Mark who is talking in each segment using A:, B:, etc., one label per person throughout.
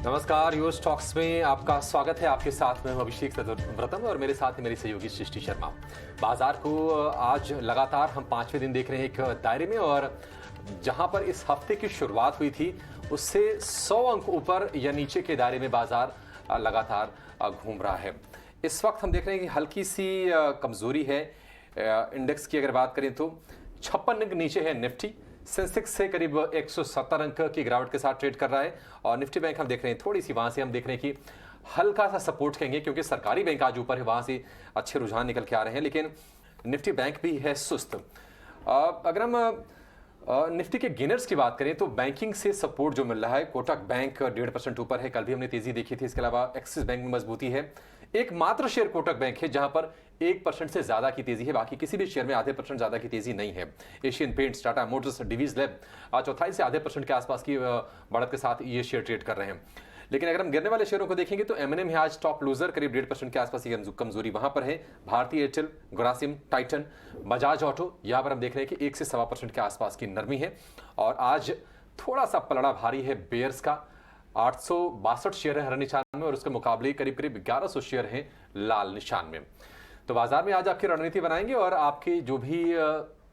A: नमस्कार, US talks में आपका स्वागत है। आपके साथ में हूं अभिषेक व्रतम और मेरे साथ है मेरी सहयोगी सृष्टि शर्मा। बाजार को आज लगातार हम 5वें दिन देख रहे हैं एक दायरे में, और जहां पर इस हफ्ते की शुरुआत हुई थी उससे 100 अंक ऊपर या नीचे के दायरे में बाजार लगातार घूम रहा है। इस वक्त हम देख रहे हैं कि हल्की सी कमजोरी है इंडेक्स की। अगर बात करें तो 56 अंक नीचे है निफ्टी। सेंसेक्स से करीब 170 अंक की गिरावट के साथ ट्रेड कर रहा है, और निफ्टी बैंक हम देख रहे हैं थोड़ी सी वहां से हम देख रहे हैं कि हल्का सा सपोर्ट कहेंगे, क्योंकि सरकारी बैंक आज ऊपर है, वहां से अच्छे रुझान निकल के आ रहे हैं, लेकिन निफ्टी बैंक भी है सुस्त। अगर हम निफ्टी के गेनर्स की बात करें तो बैंकिंग से सपोर्ट जो मिल रहा है, कोटक बैंक 1.5% ऊपर है, कल भी हमने तेजी देखी थी। इसके अलावा एक्सिस बैंक में मजबूती है। एकमात्र शेयर कोटक बैंक है जहां पर 1% से ज्यादा की तेजी है, बाकी किसी भी शेयर में आधे % ज्यादा की तेजी नहीं है। Asian paints, Tata motors, Divi's lab चौथाई से आधे % के आसपास की बढ़त के साथ ये शेयर ट्रेड कर रहे हैं। लेकिन अगर हम गिरने वाले शेयरों को देखेंगे तो एमएनएम है आज टॉप लूजर, करीब 1.5% के आसपास की कमजोरी वहां पर है। भारतीय Airtel, Grasim, Titan, Bajaj auto, यहां पर हम देख रहे हैं कि 1 से 1.25% के आसपास की नरमी है। और आज थोड़ा सा पलड़ा भारी है बेयर्स का। 862 शेयर है हरे निशान में, और उसके मुकाबले करीब 1100 शेयर हैं लाल निशान में। तो बाजार में आज आपकी रणनीति बनाएंगे, और आपके जो भी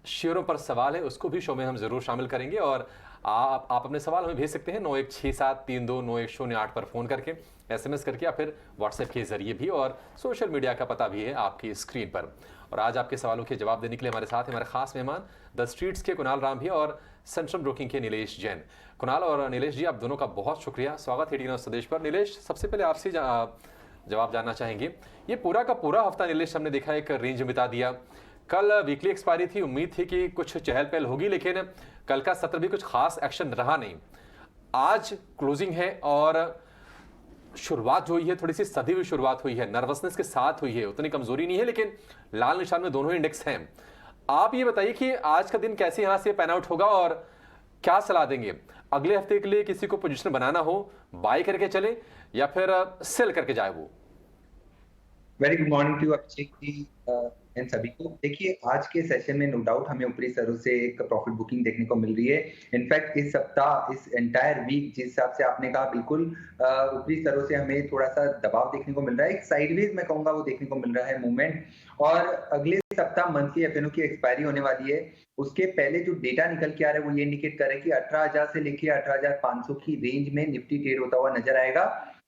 A: शेयरों पर सवाल है उसको भी शो में हम जरूर शामिल करेंगे। और आप अपने सवाल हमें भेज सकते हैं 9167329108 पर फोन करके, एसएमएस करके, या फिर व्हाट्सएप के जरिए भी, और सोशल मीडिया का पता भी है आपकी स्क्रीन पर। और आज आपके सवालों के जवाब देने के लिए हमारे साथ हमारे खास मेहमान द स्ट्रीट्स के कुणाल राम भी और सेंट्रम ब्रोकिंग के नीलेश जैन। कुणाल और नीलेश जी, आप दोनों का बहुत शुक्रिया, स्वागत है टीवी संदेश पर। नीलेश, सबसे पहले आपसे जवाब जानना चाहेंगे। ये पूरा का पूरा हफ्ता नीलेश हमने देखा एक रेंज बिता दिया। कल वीकली एक्सपायरी थी, उम्मीद थी कि कुछ चहल पहल होगी, लेकिन कल का सत्र भी कुछ खास एक्शन रहा नहीं। आज क्लोजिंग है और शुरुआत जो हुई है थोड़ी सी सधी हुई शुरुआत हुई है, नर्वसनेस के साथ हुई है, उतनी कमजोरी नहीं है, लेकिन लाल निशान में दोनों इंडेक्स हैं। आप ये बताइए कि आज का दिन कैसे यहां से पैन आउट होगा, और क्या सलाह देंगे अगले हफ्ते के लिए? किसी को पोजीशन बनाना हो, बाय करके चले या फिर सेल करके जाए? वो
B: very good morning to Abhishek ji and सभी को। देखिए, आज के सेशन में नो डाउट हमें ऊपरी स्तरों से एक प्रॉफिट बुकिंग देखने को मिल रही है। इनफैक्ट इस सप्ताह, इस एंटायर वीक, जिस हिसाब से आपने कहा, बिल्कुल ऊपरी स्तरों से हमें थोड़ा सा दबाव देखने को मिल रहा है। एक साइडवेज मैं कहूंगा वो देखने को मिल रहा है मूवमेंट। और अगले सप्ताह मंथली एफएनओ की एक्सपायरी होने वाली है। उसके पहले जो डेटा निकल के आ रहा है वो ये इंडिकेट कर रहा है कि 18,000 से लेकर 18,500 की रेंज में निफ्टी ट्रेड होता हुआ नजर आएगा।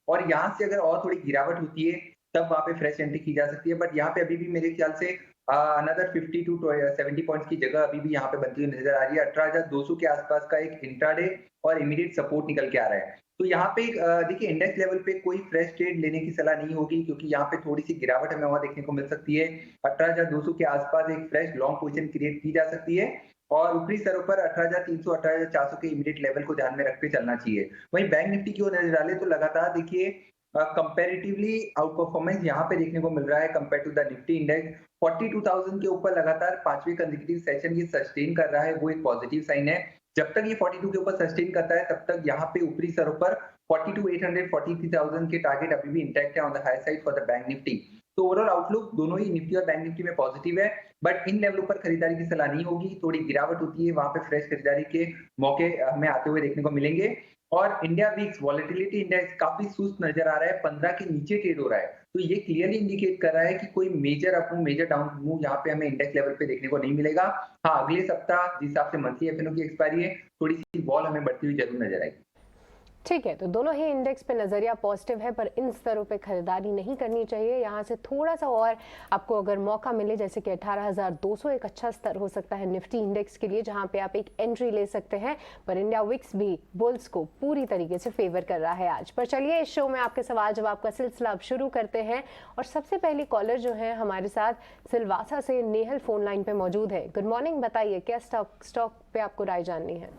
B: और यहाँ से अगर और थोड़ी गिरावट होती है तब वहां पे फ्रेश एंट्री की जा सकती है। बट यहाँ पे अभी भी मेरे ख्याल से अनदर 50 टू 70 पॉइंट्स की जगह अभी भी यहाँ पे बनती हुई नजर आ रही है। 18,200 के आसपास का एक इंट्राडे और इमीडिएट सपोर्ट निकल के आ रहा है। तो यहाँ पे देखिए, इंडेक्स लेवल पे कोई फ्रेश ट्रेड लेने की सलाह नहीं होगी, क्योंकि यहाँ पे थोड़ी सी गिरावट हमें वहां देखने को मिल सकती है। 18,200 के आसपास एक फ्रेश लॉन्ग पोजीशन क्रिएट की जा सकती है, और ऊपरी स्तरों पर 18,300 18,400 के इमीडिएट लेवल को ध्यान में रखते चलना चाहिए। वहीं बैंक निफ्टी की ओर नजर डाले तो लगातार देखिए कंपैरेटिवली आउट परफॉर्मेंस यहाँ पे देखने को मिल रहा है compare to the Nifty index. 42,000 के ऊपर लगातार 5वें कंसेक्यूटिव सेशन ये सस्टेन कर रहा है, वो एक पॉजिटिव साइन है। जब तक ये 42 के ऊपर सस्टेन करता है तब तक यहाँ पे ऊपरी स्तरों पर 42,800 43,000 के टारगेट अभी भी इंटैक्ट है on the high side for the bank Nifty. तो ओवरऑल आउटलुक दोनों ही निफ्टी और बैंक निफ्टी में पॉजिटिव है। बट इन लेवलों पर खरीदारी की सलाह नहीं होगी। थोड़ी गिरावट होती है, वहां पे फ्रेश खरीदारी के मौके हमें आते हुए देखने को मिलेंगे। और इंडिया वीक्स वॉलेटिलिटी इंडेक्स काफी सुस्त नजर आ रहा है, 15 के नीचे ट्रेड हो रहा है। तो ये क्लियरली इंडिकेट कर रहा है कि कोई major up move, major down move यहाँ पे हमें इंडेक्स लेवल पे देखने को नहीं मिलेगा। हाँ, अगले सप्ताह जिस हिसाब से मंथली एफएनओ की एक्सपायरी है, थोड़ी सी वॉल हमें बढ़ती हुई जरूर नजर आएगी।
C: ठीक है, तो दोनों ही इंडेक्स पे नजरिया पॉजिटिव है, पर इन स्तरों पे खरीदारी नहीं करनी चाहिए। यहाँ से थोड़ा सा और आपको अगर मौका मिले, जैसे कि 18,200 एक अच्छा स्तर हो सकता है निफ्टी इंडेक्स के लिए, जहाँ पे आप एक एंट्री ले सकते हैं। पर इंडिया विक्स भी बुल्स को पूरी तरीके से फेवर कर रहा है आज। पर चलिए, इस शो में आपके सवाल जवाब का सिलसिला अब शुरू करते हैं। और सबसे पहली कॉलर जो है हमारे साथ सिलवासा से नेहल फोन लाइन पे मौजूद है। गुड मॉर्निंग, बताइए क्या स्टॉक पे आपको राय जाननी है?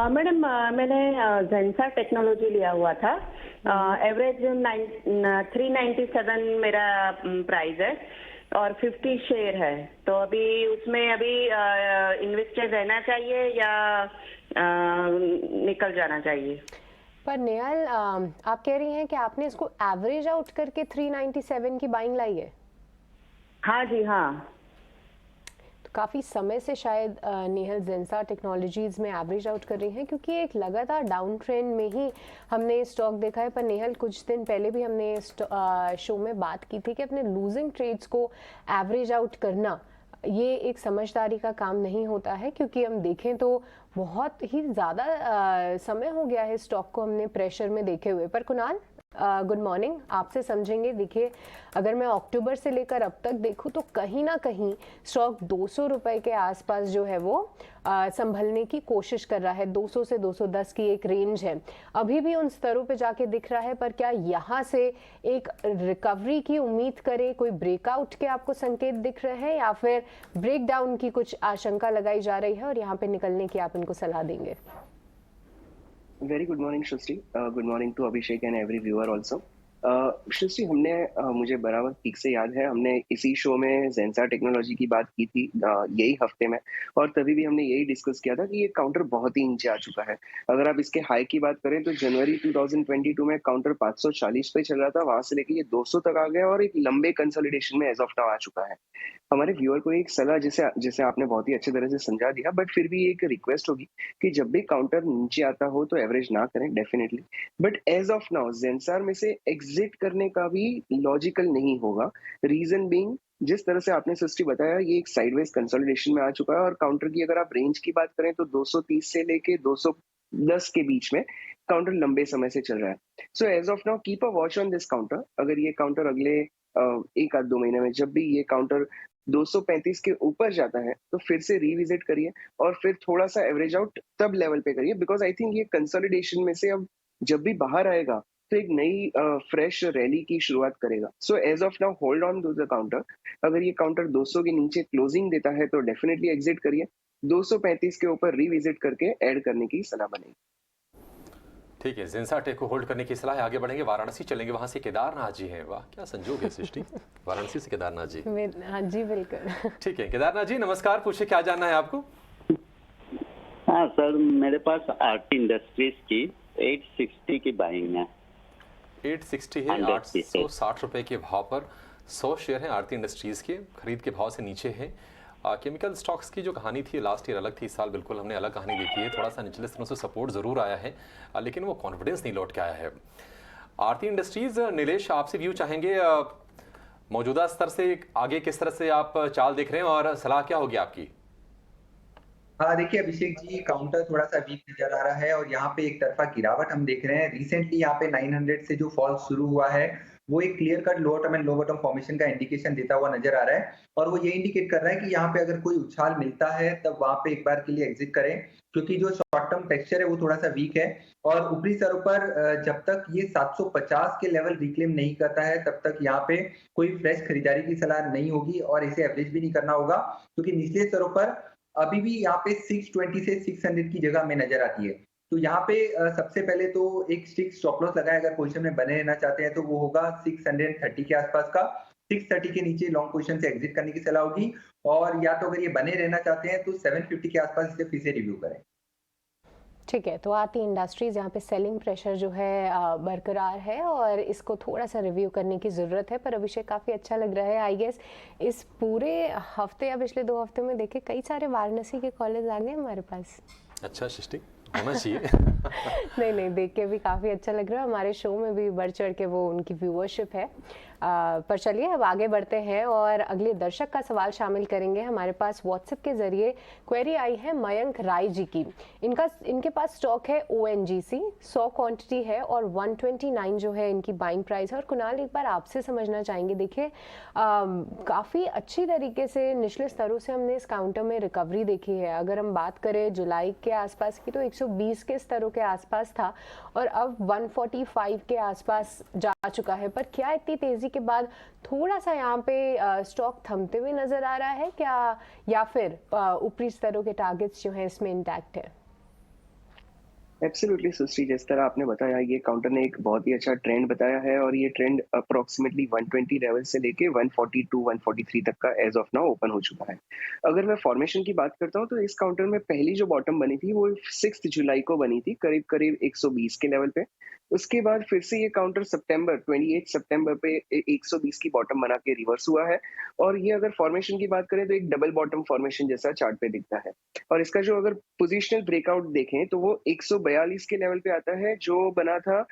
D: मैडम, मैंने जेंसा टेक्नोलॉजी लिया हुआ था। एवरेज 397 मेरा प्राइस है और 50 शेयर है। तो अभी उसमें इन्वेस्टेड रहना चाहिए या निकल जाना चाहिए?
C: पर नेहल, आप कह रही हैं कि आपने इसको एवरेज आउट करके 397 की बाइंग लाई है?
D: हाँ जी, हाँ।
C: काफ़ी समय से शायद नेहल जेंसा टेक्नोलॉजीज़ में एवरेज आउट कर रही हैं, क्योंकि एक लगातार डाउन ट्रेंड में ही हमने स्टॉक देखा है। पर नेहल, कुछ दिन पहले भी हमने शो में बात की थी कि अपने लूजिंग ट्रेड्स को एवरेज आउट करना ये एक समझदारी का काम नहीं होता है, क्योंकि हम देखें तो बहुत ही ज़्यादा समय हो गया है स्टॉक को हमने प्रेशर में देखे हुए। पर कुणाल, गुड मॉर्निंग, आपसे समझेंगे। देखिए, अगर मैं अक्टूबर से लेकर अब तक देखूं तो कहीं ना कहीं स्टॉक 200 रुपए के आसपास जो है वो संभलने की कोशिश कर रहा है। 200 से 210 की एक रेंज है, अभी भी उन स्तरों पे जाके दिख रहा है। पर क्या यहाँ से एक रिकवरी की उम्मीद करें? कोई ब्रेकआउट के आपको संकेत दिख रहे हैं या फिर ब्रेकडाउन की कुछ आशंका लगाई जा रही है और यहाँ पे निकलने की आप इनको सलाह देंगे?
E: Very good morning, Shrishti. Good morning to Abhishek and every viewer also. सृष्टि, हमने मुझे बराबर ठीक से याद है, हमने इसी शो में जेंसा टेक्नोलॉजी की बात की थी यही हफ्ते में, और तभी भी हमने यही डिस्कस किया था कि ये काउंटर बहुत ही नीचे आ चुका है। अगर आप इसके हाई की बात करें तो जनवरी 2022 में काउंटर 540 पे चल रहा था, वहां से लेके ये 200 तक आ गया और एक लंबे कंसोलिडेशन में एज ऑफ नाउ आ चुका है। हमारे व्यूअर को एक सलाह, जैसे आपने बहुत ही अच्छी तरह से समझा दिया, बट फिर भी एक रिक्वेस्ट होगी कि जब भी काउंटर नीचे आता हो तो एवरेज ना करें definitely, but as of now Zensar में से एग्जिट करने का भी लॉजिकल नहीं होगा। रीजन बीइंग, जिस तरह से आपने सृष्टि बताया, ये एक साइडवेज कंसोलिडेशन में आ चुका है और काउंटर की अगर आप रेंज की बात करें तो 230 से लेके 210 के बीच में काउंटर लंबे समय से चल रहा है। So as of now keep a watch on this counter. अगर ये काउंटर अगले एक आध 2 महीने में जब भी ये काउंटर 235 के ऊपर जाता है तो फिर से रिविजिट करिए और फिर थोड़ा सा एवरेज आउट तब लेवल पे करिए, बिकॉज आई थिंक ये कंसोलिडेशन में से अब जब भी बाहर आएगा तो एक नई फ्रेश रैली की शुरुआत करेगा। So as of now hold on to the counter. अगर ये काउंटर 200 के नीचे क्लोजिंग देता है तो डेफिनेटली एग्जिट करिए, 235 के ऊपर रिविजिट करके ऐड करने की सलाह बनेगी।
A: ठीक है, जेंसा टेक को होल्ड करने की सलाह है। आगे बढ़ेंगे, वाराणसी चलेंगे, वहां से केदारनाथ जी हैं। वाह, क्या संजोग है सृष्टि, वाराणसी से केदारनाथ जी।
C: हाँ जी, बिल्कुल।
A: ठीक है केदारनाथ जी, नमस्कार, पूछिए क्या जानना है आपको?
F: हाँ सर, मेरे पास आरती इंडस्ट्रीज की 860 की बाइंग है।
A: 860 है, 860 रुपए के भाव पर 100 शेयर हैं आरती इंडस्ट्रीज के, खरीद के भाव से नीचे हैं। केमिकल स्टॉक्स की जो कहानी थी लास्ट ईयर अलग थी, इस साल बिल्कुल हमने अलग कहानी देखी है। थोड़ा सा निचले स्तरों से सपोर्ट जरूर आया है, लेकिन वो कॉन्फिडेंस नहीं लौट के आया है। आरती इंडस्ट्रीज, नीलेश आपसे व्यू चाहेंगे, मौजूदा स्तर से आगे किस तरह से आप चाल देख रहे हैं और सलाह क्या होगी आपकी?
B: हाँ, देखिए अभिषेक जी, काउंटर थोड़ा सा वीक नजर आ रहा है और यहाँ पे एक तरफा गिरावट हम देख रहे हैं। रिसेंटली यहाँ पे 900 से जो फॉल शुरू हुआ है वो एक clear cut lower term and low bottom formation का इंडिकेशन देता हुआ नजर आ रहा है, और वो ये इंडिकेट कर रहा है कि यहाँ पे अगर कोई उछाल मिलता है तब वहां पे एक बार के लिए एग्जिट करें, क्योंकि जो शॉर्ट टर्म टेक्सचर है वो थोड़ा सा वीक है। और ऊपरी स्तरों पर जब तक ये 750 के लेवल रिक्लेम नहीं करता है तब तक यहाँ पे कोई फ्रेश खरीदारी की सलाह नहीं होगी और इसे एवरेज भी नहीं करना होगा, क्योंकि निचले स्तरों पर अभी भी यहाँ पे 620 से 600 की जगह में नजर आती है। तो यहाँ पे सबसे पहले तो एक स्ट्रिक्ट स्टॉप लॉस लगाए, अगर पोजीशन में बने रहना चाहते हैं तो वो होगा 630 के आसपास का। 630 के नीचे लॉन्ग पोजीशन से एग्जिट करने की सलाह होगी, और या तो अगर ये बने रहना चाहते हैं तो 750 के आसपास इसे फिर से रिव्यू करें।
C: ठीक है, तो आती इंडस्ट्रीज, यहाँ पे सेलिंग प्रेशर जो है बरकरार है और इसको थोड़ा सा रिव्यू करने की ज़रूरत है। पर अभिषेक, काफ़ी अच्छा लग रहा है आई गेस इस पूरे हफ्ते या पिछले 2 हफ्ते में देखे कई सारे वाराणसी के कॉलेज आ गए हमारे पास।
A: अच्छा सृष्टि, होना चाहिए।
C: नहीं, देख के भी काफ़ी अच्छा लग रहा है। हमारे शो में भी बढ़ चढ़ के वो उनकी व्यूअरशिप है। पर चलिए अब आगे बढ़ते हैं और अगले दर्शक का सवाल शामिल करेंगे। हमारे पास व्हाट्सएप के जरिए क्वेरी आई है मयंक राय जी की। इनके पास स्टॉक है ONGC, 100 क्वांटिटी है और 129 जो है इनकी बाइंग प्राइस है। और कुणाल, एक बार आपसे समझना चाहेंगे, देखिए काफ़ी अच्छी तरीके से निचले स्तरों से हमने इस काउंटर में रिकवरी देखी है। अगर हम बात करें जुलाई के आसपास की तो 120 के स्तरों के आसपास था और अब 145 के आसपास जा चुका है। पर क्या इतनी तेजी के बाद थोड़ा सा यहाँ पे स्टॉक थमते हुए नजर आ रहा है क्या, या फिर ऊपरी स्तरों के टारगेट्स जो हैं इसमें इंटैक्ट है?
E: एब्सोल्युटली सृष्टि, जिस तरह आपने बताया, ये काउंटर ने एक बहुत ही अच्छा ट्रेंड बताया है और ये ट्रेंड अप्रोक्सीमेटली 120 लेवल से लेके 142 143 तक का एज ऑफ नाउ ओपन हो चुका है। अगर मैं फॉर्मेशन की बात करता हूँ तो इस काउंटर में पहली जो बॉटम बनी थी वो 6 जुलाई को बनी थी, करीब 120 के लेवल पे। उसके बाद फिर से ये काउंटर 28 सितंबर पे 120 की बॉटम बना के रिवर्स हुआ है और ये अगर फॉर्मेशन की बात करें तो एक डबल बॉटम फॉर्मेशन जैसा चार्ट पे दिखता है। और इसका जो अगर पोजिशनल ब्रेकआउट देखें तो वो 142 के लेवल पे आता है जो बना था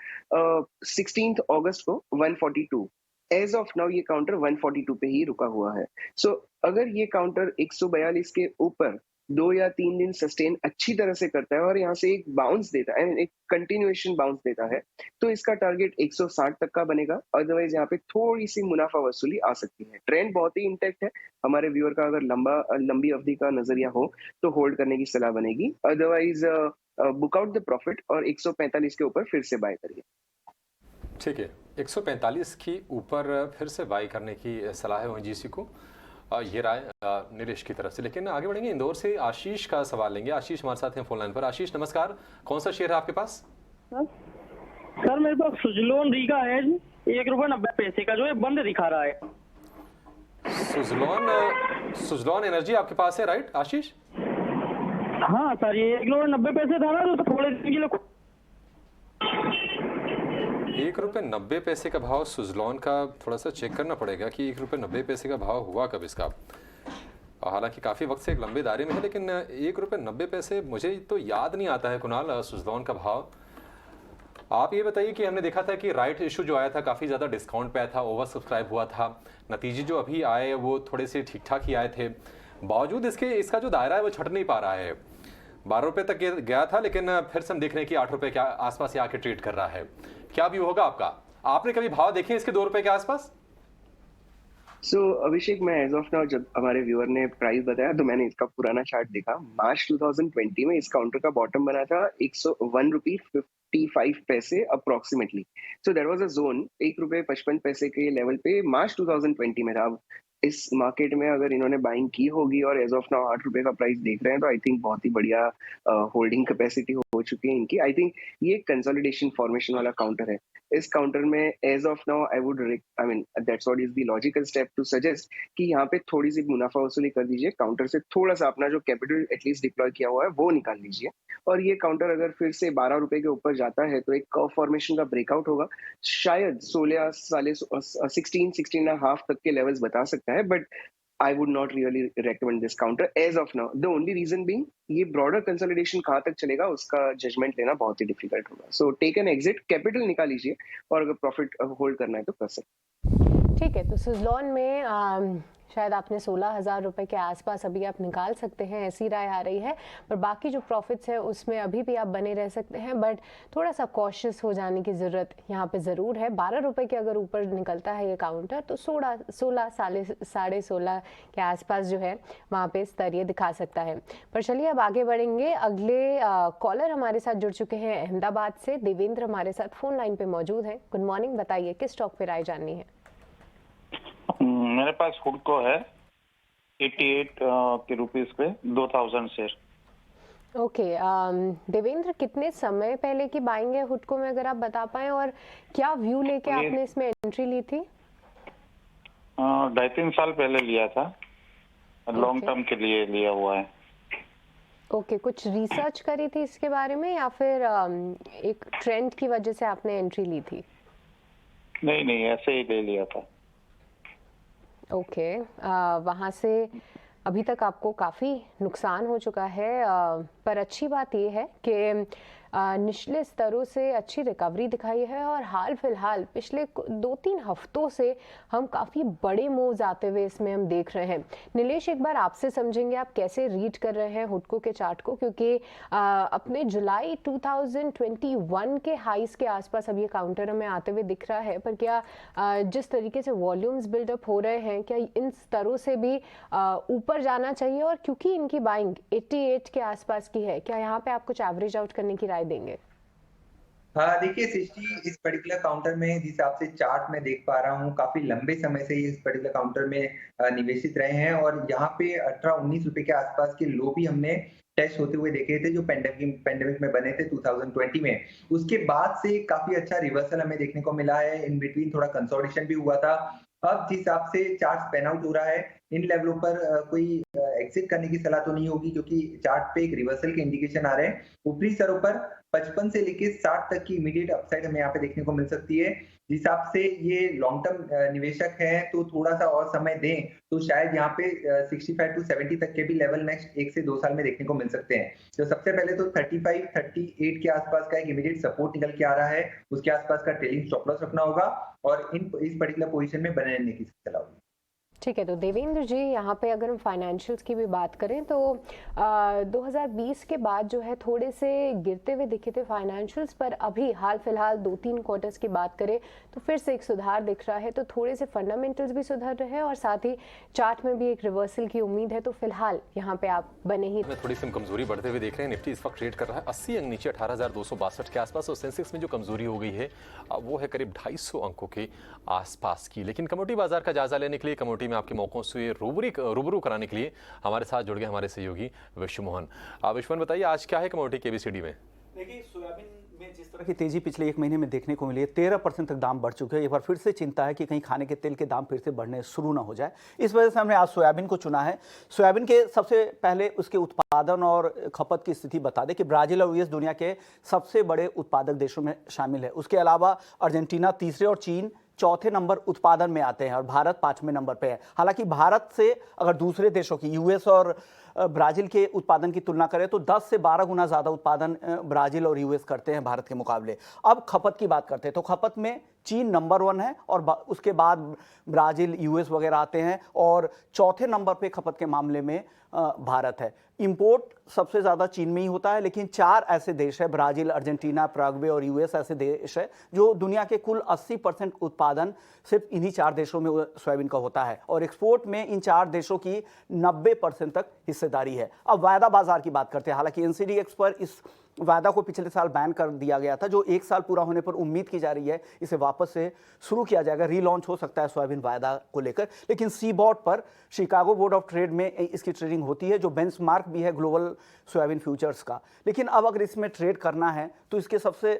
E: 16 अगस्त को 142। एज ऑफ नाउ ये काउंटर 142 पे ही रुका हुआ है। सो अगर ये काउंटर 142 के ऊपर 2 या 3 दिन सस्टेन अच्छी तरह से करता है और यहाँ से एक बाउंस देता है, एक कंटिन्यूएशन बाउंस देता है, तो इसका टारगेट 160 तक का बनेगा। अदरवाइज यहाँ पे थोड़ी सी मुनाफा वसूली आ सकती है। ट्रेंड बहुत ही इंटैक्ट है। हमारे व्यूअर का अगर लंबी अवधि का नजरिया हो तो होल्ड करने की सलाह बनेगी। Otherwise book out the profit और 145 के ऊपर फिर से बाय करिए।
A: ठीक है, 145 की ऊपर फिर से बाई करने की सलाह है ओएनजीसी को। ये राय नीलेश की तरफ से। लेकिन आगे बढ़ेंगे, इंदौर से आशीष का सवाल लेंगे। आशीष हमारे साथ हैं फोन लाइन पर। आशीष नमस्कार, कौन सा शेयर है आपके पास?
G: सर मेरे पास सुजलोन रीगा है ₹1.90 का, जो है बंद दिखा रहा है।
A: सुजलोन एनर्जी आपके पास है, राइट आशीष?
G: हाँ सर, ये ₹1.90 था ना, तो थोड़े दिन के लिए
A: ₹1.90 का भाव सुजलॉन का थोड़ा सा चेक करना पड़ेगा कि ₹1.90 का भाव हुआ कब इसका। हालांकि काफ़ी वक्त से एक लंबे दायरे में है, लेकिन ₹1.90 मुझे तो याद नहीं आता है कुणाल सुजलॉन का भाव। आप ये बताइए कि हमने देखा था कि राइट इशू जो आया था काफ़ी ज़्यादा डिस्काउंट पे आया था, ओवर सब्सक्राइब हुआ था। नतीजे जो अभी आए वो थोड़े से ठीक ठाक ही आए थे। बावजूद इसका जो दायरा है वो छट नहीं पा रहा है। ₹12 तक गया था, लेकिन फिर से हम देख रहे हैं कि ₹8 के आसपास ही आके ट्रेड कर रहा है। क्या व्यू होगा आपका? आपने कभी भाव देखे इसके ₹2 के आसपास?
E: अभिषेक, मैं एज ऑफ नाउ जब हमारे व्यूअर ने प्राइस बताया तो मैंने इसका पुराना चार्ट देखा। मार्च 2020 में इस काउंटर का बॉटम बना था ₹101.55 approximately. So there was a zone ₹1.55 के लेवल पे मार्च 2020 में था। इस मार्केट में अगर इन्होंने बाइंग की होगी और एज ऑफ नाउ ₹8 का प्राइस देख रहे हैं तो आई थिंक बहुत ही बढ़िया होल्डिंग कैपेसिटी हो चुकी है इनकी। आई थिंक ये कंसोलिडेशन फॉर्मेशन वाला काउंटर है। इस काउंटर में as of now that's what is the logical step to suggest कि यहाँ पे थोड़ी सी मुनाफा वसूली कर दीजिए। काउंटर से थोड़ा सा अपना जो कैपिटल एटलीस्ट डिप्लॉय किया हुआ है वो निकाल लीजिए। और ये काउंटर अगर फिर से ₹12 के ऊपर जाता है तो एक कर्व फॉर्मेशन का ब्रेकआउट होगा। शायद 16.5 तक के लेवल्स बता सकता है, but I would not really recommend this counter as of now. The only reason being, ये broader consolidation कहाँ तक चलेगा उसका judgment लेना बहुत ही difficult होगा. So take an exit, capital निकाल लीजिए और अगर profit hold करना है तो कर सकते।
C: ठीक है, तो सुजलॉन में शायद आपने 16,000 रुपए के आसपास अभी आप निकाल सकते हैं, ऐसी राय आ रही है। पर बाकी जो प्रॉफिट्स है उसमें अभी भी आप बने रह सकते हैं, बट थोड़ा सा कॉशियस हो जाने की ज़रूरत यहाँ पे ज़रूर है। ₹12 के अगर ऊपर निकलता है ये काउंटर तो 16 के आसपास जो है वहाँ पे स्तर ये दिखा सकता है। पर चलिए अब आगे बढ़ेंगे। अगले कॉलर हमारे साथ जुड़ चुके हैं अहमदाबाद से। देवेंद्र हमारे साथ फ़ोन लाइन पर मौजूद है। गुड मॉर्निंग, बताइए किस स्टॉक पर राय जाननी है?
H: मेरे पास हुडको है 88 के रुपीस पे 2000 शेयर।
C: ओके, देवेंद्र कितने समय पहले की बाइंग है हुडको में, अगर आप बता पाएं, और क्या व्यू लेके आपने इसमें एंट्री ली थी?
H: 2.5-3 साल पहले लिया था, लॉन्ग टर्म के लिए लिया हुआ है।
C: ओके, कुछ रिसर्च करी थी इसके बारे में या फिर एक ट्रेंड की वजह से आपने एंट्री ली थी?
H: नहीं, ऐसे ही ले लिया था।
C: ओके, वहाँ से अभी तक आपको काफ़ी नुकसान हो चुका है, पर अच्छी बात ये है कि निचले स्तरों से अच्छी रिकवरी दिखाई है और हाल फिलहाल पिछले 2-3 हफ्तों से हम काफ़ी बड़े मूव्स आते हुए इसमें हम देख रहे हैं। नीलेश, एक बार आपसे समझेंगे आप कैसे रीड कर रहे हैं हुडको के चार्ट को, क्योंकि अपने जुलाई 2021 के हाइस के आसपास अब ये काउंटर हमें आते हुए दिख रहा है। पर क्या जिस तरीके से वॉल्यूम्स बिल्डअप हो रहे हैं, क्या इन स्तरों से भी ऊपर जाना चाहिए? और क्योंकि इनकी बाइंग 88 के आसपास की है, क्या यहाँ पे आप कुछ एवरेज आउट करने की राय देंगे?
B: हाँ, देखिए सृष्टि, इस पर्टिकुलर काउंटर में जिस हिसाब से चार्ट में देख पा रहा हूँ काफी लंबे समय से इस पर्टिकुलर काउंटर में निवेशित रहे हैं और यहाँ पे 18-19 रुपए के आसपास के लो भी हमने टेस्ट होते हुए देखे थे जो पेंडेमिक में बने थे 2020 में। उसके बाद से काफी अच्छा रिवर्सल हमें देखने को मिला है। इन बिटवीन थोड़ा कंसोलिडेशन भी हुआ था। अब जिस हिसाब से चार्ट पैन आउट हो रहा है इन लेवलों पर कोई एग्जिट करने की सलाह तो नहीं होगी, क्योंकि चार्ट पे एक रिवर्सल के इंडिकेशन आ रहे हैं। ऊपरी स्तरों पर 55 से लेके 60 तक की इमीडिएट अपसाइड हमें यहाँ पे देखने को मिल सकती है। जिस हिसाब से ये लॉन्ग टर्म निवेशक है तो थोड़ा सा और समय दें तो शायद यहाँ पे 65 टू 70 तक के भी लेवल नेक्स्ट 1 से 2 साल में देखने को मिल सकते हैं। तो सबसे पहले तो 35, 38 के आसपास का एक इमीडिएट सपोर्ट निकल के आ रहा है, उसके आसपास का ट्रेलिंग स्टॉप लॉस रखना होगा और इस पर्टिकुलर पोजीशन में बने रहने की सलाह होगी।
C: ठीक है, तो देवेंद्र जी यहाँ पे अगर हम फाइनेंशियल्स की भी बात करें तो 2020 के बाद जो है थोड़े से गिरते हुए दिखे थे फाइनेंशियल्स, पर अभी हाल फिलहाल 2-3 क्वार्टर्स की बात करें तो फिर से एक सुधार दिख रहा है। तो थोड़े से फंडामेंटल्स भी सुधर रहे हैं और साथ ही चार्ट में भी एक रिवर्सल की उम्मीद है। तो फिलहाल यहाँ पे आप बने ही
A: थोड़ी सी कमजोरी बढ़ते हुए देख रहे हैं। निफ्टी इस वक्त ट्रेड कर रहा है 80 अंक नीचे 18,262 के आसपास, और सेंसेक्स में जो कमजोरी हो गई है वो है करीब 250 अंकों के आसपास की। लेकिन कमोडिटी बाजार का जायजा लेने के लिए, कमोडिटी में आपके मौकों से रूबरू कराने के लिए हमारे साथ जुड़ गए हमारे सहयोगी विश्वमोहन। विश्वमोहन बताइए आज क्या है कमोडिटी के ABCD में?
I: देखिए, सोयाबीन में जिस तरह की तेजी पिछले 1 महीने में देखने को मिली है, 13% तक दाम बढ़ चुके हैं। एक बार फिर से चिंता है कि कहीं खाने के तेल के दाम फिर से बढ़ने शुरू ना हो जाए। इस वजह से हमने आज सोयाबीन को चुना है। सोयाबीन के सबसे पहले उसके उत्पादन और खपत की स्थिति बता दें कि ब्राजील और यूएस दुनिया के सबसे बड़े उत्पादक देशों में शामिल है। उसके अलावा अर्जेंटीना तीसरे और चीन चौथे नंबर उत्पादन में आते हैं और भारत 5वें नंबर पे है। हालांकि भारत से अगर दूसरे देशों की यूएस और ब्राजील के उत्पादन की तुलना करें तो 10 से 12 गुना ज़्यादा उत्पादन ब्राजील और यूएस करते हैं भारत के मुकाबले। अब खपत की बात करते हैं तो खपत में चीन नंबर 1 है और उसके बाद ब्राजील, यूएस वगैरह आते हैं और चौथे नंबर पे खपत के मामले में भारत है। इंपोर्ट सबसे ज़्यादा चीन में ही होता है, लेकिन 4 ऐसे देश है, ब्राजील, अर्जेंटीना, पैराग्वे और यूएस ऐसे देश है जो दुनिया के कुल 80% उत्पादन सिर्फ इन्हीं 4 देशों में सोयाबीन का होता है और एक्सपोर्ट में इन 4 देशों की 90% तक हिस्सेदारी है। अब वायदा बाजार की बात करते हैं। हालांकि NCDX पर इस वायदा को पिछले साल बैन कर दिया गया था, जो 1 साल पूरा होने पर उम्मीद की जा रही है इसे वापस से शुरू किया जाएगा, रीलॉन्च हो सकता है सोयाबीन वायदा को लेकर। लेकिन सीबॉट पर शिकागो बोर्ड ऑफ ट्रेड में इसकी ट्रेडिंग होती है, जो बेंचमार्क भी है ग्लोबल सोयाबीन फ्यूचर्स का। लेकिन अब अगर इसमें ट्रेड करना है तो इसके सबसे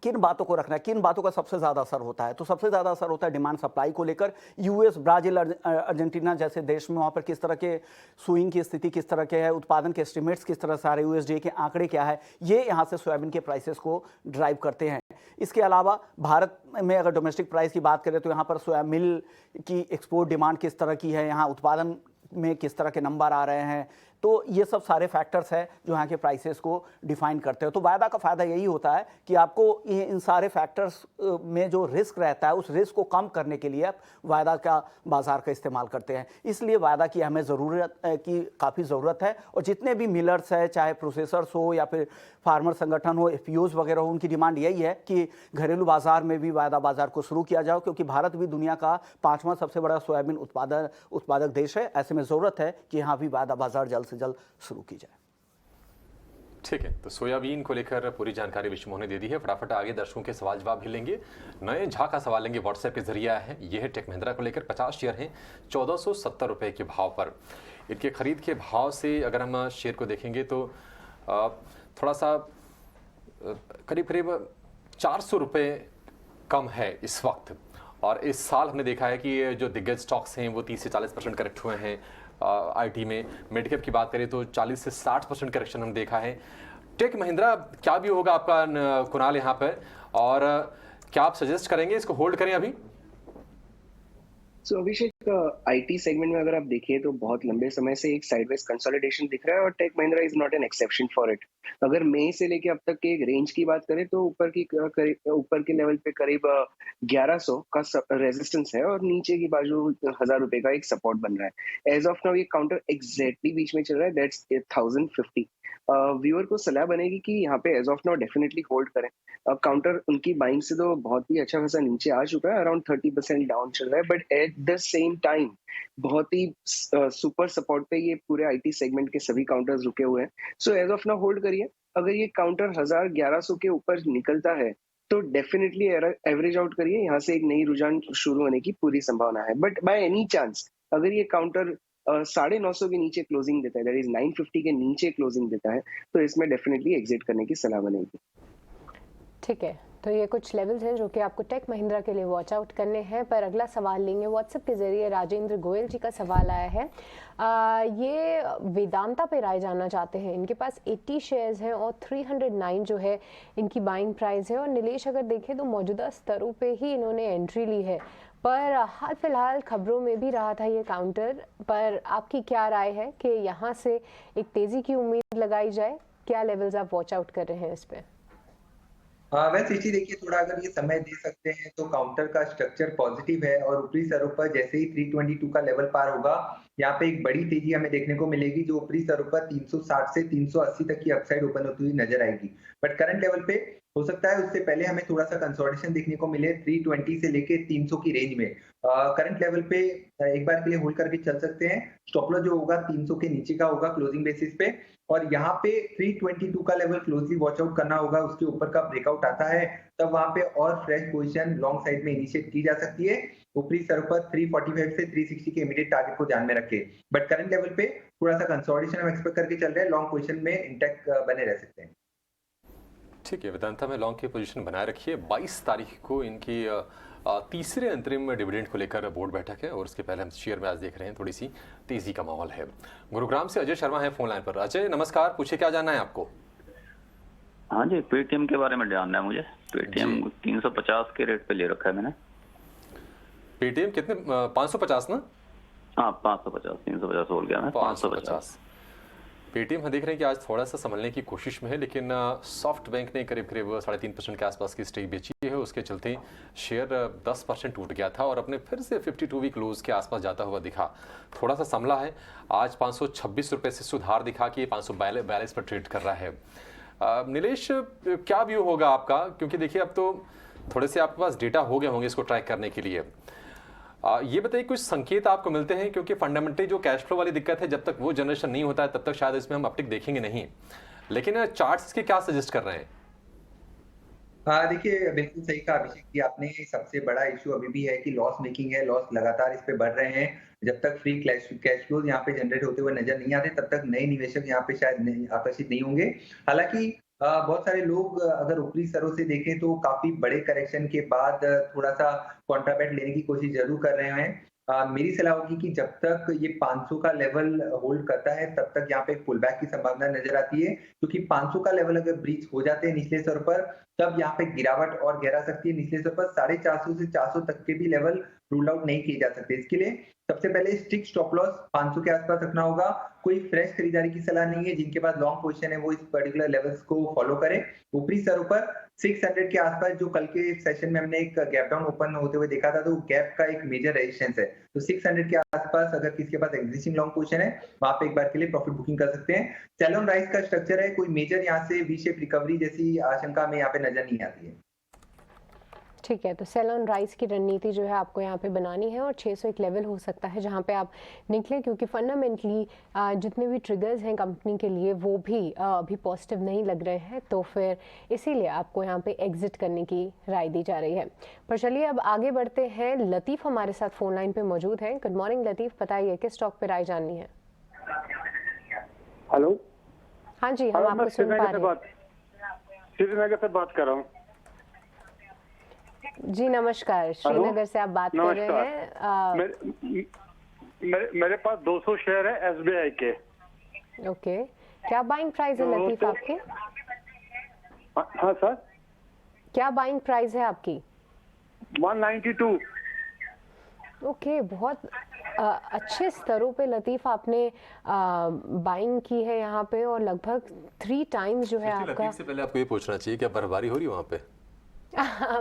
I: किन बातों को रखना है, किन बातों का सबसे ज़्यादा असर होता है? तो सबसे ज़्यादा असर होता है डिमांड सप्लाई को लेकर। यूएस, ब्राजील, अर्जेंटीना जैसे देश में वहाँ पर किस तरह के स्विंग की स्थिति किस तरह के है, उत्पादन के एस्टिमेट्स किस तरह से आ रहे, USDA के आंकड़े क्या है, ये यहाँ से सोयाबीन के प्राइसेस को ड्राइव करते हैं। इसके अलावा भारत में अगर डोमेस्टिक प्राइस की बात करें तो यहाँ पर सोया मिल की एक्सपोर्ट डिमांड किस तरह की है, यहाँ उत्पादन में किस तरह के नंबर आ रहे हैं, तो ये सब सारे फैक्टर्स हैं जो यहाँ के प्राइसेस को डिफाइन करते हैं। तो वायदा का फ़ायदा यही होता है कि आपको इन सारे फैक्टर्स में जो रिस्क रहता है उस रिस्क को कम करने के लिए आप वायदा का बाजार का इस्तेमाल करते हैं। इसलिए वायदा की हमें की काफ़ी ज़रूरत है और जितने भी मिलर्स है, चाहे प्रोसेसर्स हो या फिर फार्मर संगठन हो, FPOs वगैरह हो, उनकी डिमांड यही है कि घरेलू बाजार में भी वायदा बाजार को शुरू किया जाए, क्योंकि भारत भी दुनिया का 5वां सबसे बड़ा सोयाबीन उत्पादक देश है। ऐसे में ज़रूरत है कि यहाँ भी वायदा बाजार जल्द से जल्द शुरू की जाए।
A: ठीक है, तो सोयाबीन को लेकर पूरी जानकारी विश्वमोहन ने दे दी है। फटाफट आगे दर्शकों के सवाल जवाब भी लेंगे। नए झा का सवाल लेंगे व्हाट्सएप के जरिए है। यह है टेक महिंद्रा को लेकर 50 शेयर हैं 1470 रुपए के भाव पर। इनके खरीद के भाव से अगर हम शेयर को देखेंगे तो थोड़ा सा करीब करीब 400 रुपये कम है इस वक्त। और इस साल हमने देखा है कि जो दिग्गज स्टॉक्स हैं वो 30 से 40% करेक्ट हुए हैं। IT में मिड कैप की बात करें तो 40 से 60% करेक्शन हम देखा है। टेक महिंद्रा क्या भी होगा आपका कुणाल यहाँ पर, और क्या आप सजेस्ट करेंगे इसको होल्ड करें अभी?
E: अभिषेक, IT सेगमेंट में अगर आप देखिए तो बहुत लंबे समय से एक साइडवेज कंसोलिडेशन दिख रहा है और Tech Mahindra is not an exception for it. अगर मई से लेके अब तक के एक रेंज की बात करें तो ऊपर के लेवल पे करीब 1100 का रेजिस्टेंस है और नीचे की बाजू 1000 रुपए का एक सपोर्ट बन रहा है। एज ऑफ नाउ ये काउंटर एग्जैक्टली बीच में चल रहा है, दैट्स 1050। व्यूअर को सलाह बनेगी कि यहाँ पे as of now definitely hold करें। काउंटर उनकी बाइंग से तो बहुत ही अच्छा खासा नीचे आ चुका है, अराउंड 30% डाउन चल रहा है, but at the same time बहुत ही सुपर सपोर्ट पे ये पूरे IT सेगमेंट के सभी काउंटर्स रुके हुए हैं। So as of now hold करिए। अगर ये काउंटर 1100 के ऊपर निकलता है तो डेफिनेटली एवरेज आउट करिए, यहाँ से एक नई रुझान शुरू होने की पूरी संभावना है। बट बाय एनी चांस अगर ये काउंटर 950 के नीचे क्लोजिंग देता है, दैट इज 950 के नीचे क्लोजिंग देता है, तो इसमें डेफिनेटली एग्जिट करने की सलाह बनेगी।
C: ठीक है, तो ये कुछ लेवल्स हैं जो कि आपको टेक महिंद्रा के लिए वॉच आउट करने हैं। पर अगला सवाल लेंगे व्हाट्सएप के जरिए। राजेंद्र गोयल जी का सवाल आया है, ये वेदांता पे राय जानना चाहते हैं। इनके पास 80 शेयर्स हैं और 309 जो है इनकी बाइंग प्राइस है। और नीलेश, अगर देखें तो मौजूदा स्तरों पे ही इन्होंने एंट्री ली है, पर हाल फिलहाल खबरों में भी रहा था ये काउंटर। पर आपकी क्या राय है कि यहाँ से एक तेजी की उम्मीद लगाई जाए? क्या लेवल्स आप वॉच आउट कर रहे हैं इस पे?
B: वैसे इसी देखिए, थोड़ा अगर ये समय दे सकते हैं तो काउंटर का स्ट्रक्चर पॉजिटिव है और ऊपरी स्तरों पर जैसे ही 322 का लेवल पार होगा, यहाँ पे एक बड़ी तेजी हमें देखने को मिलेगी, जो ऊपरी स्तरों पर 360 से 380 तक की अपसाइड ओपन होती हुई नजर आएगी। बट करंट लेवल पे हो सकता है उससे पहले हमें थोड़ा सा कंसोलिडेशन देखने को मिले 320 से लेके 300 की रेंज में। करंट लेवल पे एक बार के लिए होल्ड करके चल सकते हैं। स्टॉप लॉस जो होगा 300 के नीचे का होगा क्लोजिंग बेसिस पे, और यहाँ पे 322 का लेवल क्लोजली वॉच आउट करना होगा। उसके ऊपर का ब्रेकआउट आता है तब वहां पे और फ्रेश पोजीशन लॉन्ग साइड में इनिशिएट की जा सकती है। ऊपरी स्तरों पर 345 से 360 के इमीडिएट टारगेट को ध्यान में रखे। बट करंट लेवल पे थोड़ा सा कंसोलिडेशन हम एक्सपेक्ट करके चल रहे हैं। लॉन्ग पोजीशन में इंटैक्ट बने रह सकते हैं।
A: ठीक है, वेदांता में लॉन्ग की पोजीशन बनाए रखिए। 22 तारीख को इनकी तीसरे अंतरिम डिविडेंड को लेकर बोर्ड बैठक है और उसके पहले हम शेयर में आज देख रहे हैं थोड़ी सी तेजी का माहौल है। गुरुग्राम से अजय शर्मा है फोन लाइन पर। अजय नमस्कार, पूछिए क्या जानना है आपको?
F: हाँ जी, पेटीएम के बारे में जानना है मुझे। पेटीएम 350 के रेट पे ले रखा है मैंने।
A: पेटीएम कितने? 550 ना?
F: हाँ 550, 350 हो गया ना, 550।
A: पेटीएम हम देख रहे हैं कि आज थोड़ा सा संभलने की कोशिश में है, लेकिन सॉफ्ट बैंक ने करीब 3.5% के आसपास की स्टेक बेची है। उसके चलते शेयर 10% टूट गया था और अपने फिर से 52 वीक लोज के आसपास जाता हुआ दिखा। थोड़ा सा संभला है, आज 526 रुपये से सुधार दिखा कि 542 पर ट्रेड कर रहा है। नीलेश, क्या व्यू होगा आपका? क्योंकि देखिए अब तो थोड़े से आपके पास डेटा हो गए होंगे इसको ट्रैक करने के लिए। ये बताइए कुछ संकेत आपको मिलते हैं, क्योंकि फंडामेंटली जो कैश फ्लो वाली दिक्कत है, जब तक वो जनरेशन नहीं होता है तब तक शायद इसमें हम अपटिक देखेंगे नहीं। लेकिन चार्ट्स के क्या सजेस्ट कर रहे हैं?
B: हाँ देखिए, बिल्कुल सही कहा अभिषेक जी आपने। सबसे बड़ा इशू अभी भी है कि लॉस मेकिंग है, लॉस लगातार इस पे बढ़ रहे हैं। जब तक फ्री कैश फ्लो यहाँ पे जनरेट होते हुए नजर नहीं आते तब तक नए निवेशक यहाँ पे शायद आकर्षित नहीं होंगे। हालांकि बहुत सारे लोग अगर ऊपरी स्तरों से देखें तो काफी बड़े करेक्शन के बाद थोड़ा सा कॉन्ट्राबैट लेने की कोशिश जरूर कर रहे हैं। मेरी सलाह होगी कि जब तक ये 500 का लेवल होल्ड करता है तब तक यहाँ पे एक पुल बैक की संभावना नजर आती है, क्योंकि 500 का लेवल अगर ब्रीच हो जाते हैं निचले स्तर पर तब यहाँ पे गिरावट और गहरा सकती है। निचले स्तर पर 450 से 400 तक के भी लेवल रूल आउट नहीं किए जा सकते। इसके लिए सबसे पहले स्ट्रिक्ट स्टॉप लॉस 500 के आसपास रखना होगा। कोई फ्रेश खरीदारी की सलाह नहीं है। जिनके पास लॉन्ग पोजीशन है वो इस पर्टिकुलर लेवल्स को फॉलो करें। ऊपरी स्तरों पर 600 के आसपास जो कल के सेशन में हमने एक गैप डाउन ओपन होते हुए देखा था, तो गैप का एक मेजर रेजिस्टेंस है। तो 600 के आसपास अगर किसी के पास एग्जिस्टिंग लॉन्ग पोजीशन है वहां पे एक बार के लिए प्रॉफिट बुकिंग कर सकते हैं। सेल ऑन राइज का स्ट्रक्चर है, कोई मेजर यहाँ से वी शेप रिकवरी जैसी आशंका हमें यहाँ पे नजर नहीं आती है।
C: ठीक है, तो सेल ऑन राइज की रणनीति जो है आपको यहाँ पे बनानी है और 600 एक लेवल हो सकता है जहाँ पे आप निकलें, क्योंकि फंडामेंटली जितने भी ट्रिगर्स हैं कंपनी के लिए वो भी अभी पॉजिटिव नहीं लग रहे हैं, तो फिर इसीलिए आपको यहाँ पे एग्जिट करने की राय दी जा रही है। पर चलिए अब आगे बढ़ते हैं। लतीफ़ हमारे साथ फोन लाइन पे मौजूद हैं। गुड मॉर्निंग लतीफ़, बताइए किस स्टॉक पे राय जाननी है?
J: हेलो।
C: हाँ जी, हम आपको सुन पा रहे हैं।
J: श्रीनगर से बात कर रहा हूँ।
C: जी नमस्कार, श्रीनगर से आप बात कर रहे हैं।
J: मेरे पास 200 शेयर है SBI के।
C: ओके, क्या बाइंग प्राइस है लतीफ आपकी?
J: हाँ सर।
C: क्या बाइंग प्राइस है आपकी?
J: 192।
C: ओके, बहुत अच्छे स्तरों पे लतीफ आपने बाइंग की है यहाँ पे और लगभग 3 टाइम्स जो है आपका।
A: लतीफ से पहले आपको ये पूछना चाहिए क्या बर्फबारी हो रही है वहाँ पे?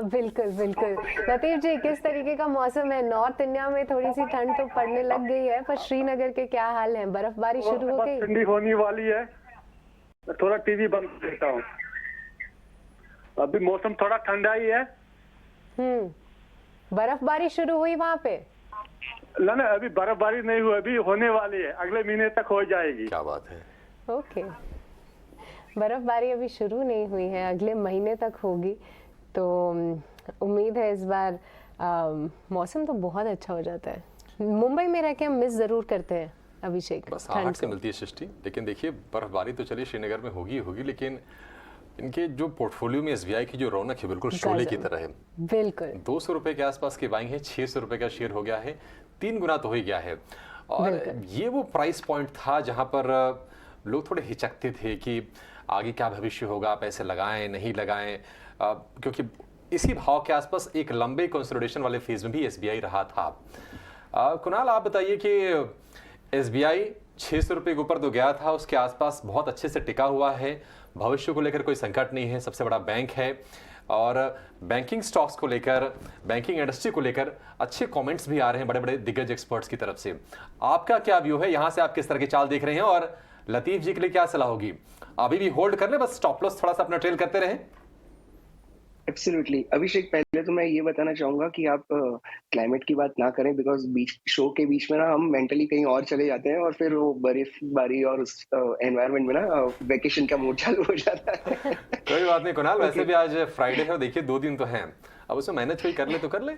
C: बिल्कुल बिल्कुल लतीफ जी, किस तरीके का मौसम है? नॉर्थ इंडिया में थोड़ी सी ठंड तो पड़ने लग गई है, पर श्रीनगर के क्या हाल है? बर्फबारी शुरू हो गई?
J: ठंडी होने वाली है। थोड़ा टीवी बंद करता हूँ। अभी मौसम थोड़ा ठंडा ही है।
C: बर्फबारी शुरू हुई वहाँ पे?
J: ना अभी बर्फबारी नहीं हुई, अभी होने वाली है, अगले महीने तक हो जाएगी।
A: क्या बात है।
C: ओके, बर्फबारी अभी शुरू नहीं हुई है, अगले महीने तक होगी, तो उम्मीद है इस बार मौसम तो बहुत अच्छा हो जाता है। मुंबई में रह के हम मिस जरूर करते हैं अभिषेक,
A: बस आहट से मिलती है सृष्टि। लेकिन देखिए बर्फबारी तो चलिए श्रीनगर में होगी, लेकिन इनके जो पोर्टफोलियो में एसबीआई की जो रौनक है बिल्कुल शोले की तरह है।
C: बिल्कुल
A: 200 रुपए के आसपास की बाइंग है, 600 रुपए का शेयर हो गया है, 3 गुना तो हो ही गया है। और ये वो प्राइस पॉइंट था जहां पर लोग थोड़े हिचकते थे कि आगे क्या भविष्य होगा, पैसे लगाएं नहीं लगाएं, क्योंकि इसी भाव के आसपास एक लंबे कंसोलिडेशन वाले फेज में भी एसबीआई रहा था। कुणाल, आप बताइए कि एसबीआई 600 रुपए के ऊपर तो गया था, उसके आसपास बहुत अच्छे से टिका हुआ है, भविष्य को लेकर कोई संकट नहीं है, सबसे बड़ा बैंक है और बैंकिंग स्टॉक्स को लेकर, बैंकिंग इंडस्ट्री को लेकर अच्छे कमेंट्स भी आ रहे हैं बड़े बड़े दिग्गज एक्सपर्ट्स की तरफ से। आपका क्या व्यू है, यहां से आप किस तरह की चाल देख रहे हैं और लतीफ जी के लिए क्या सलाह होगी? अभी भी होल्ड कर ले, बस स्टॉप लॉस थोड़ा सा अपना ट्रेल करते रहें।
E: एब्सोल्युटली अभिषेक, पहले तो मैं ये बताना चाहूंगा कि आप क्लाइमेट की बात ना करें, बिकॉज बीच शो के बीच में ना हम मेंटली कहीं और चले जाते हैं और फिर वो बर्फबारी और उस एनवायरनमेंट में ना वेकेशन का मूड चालू हो जाता है।
A: कोई बात नहीं कुणाल, वैसे भी आज फ्राइडे है और देखिए 2 दिन तो हैं, अब उसमें मैनेज कोई कर ले तो कर ले।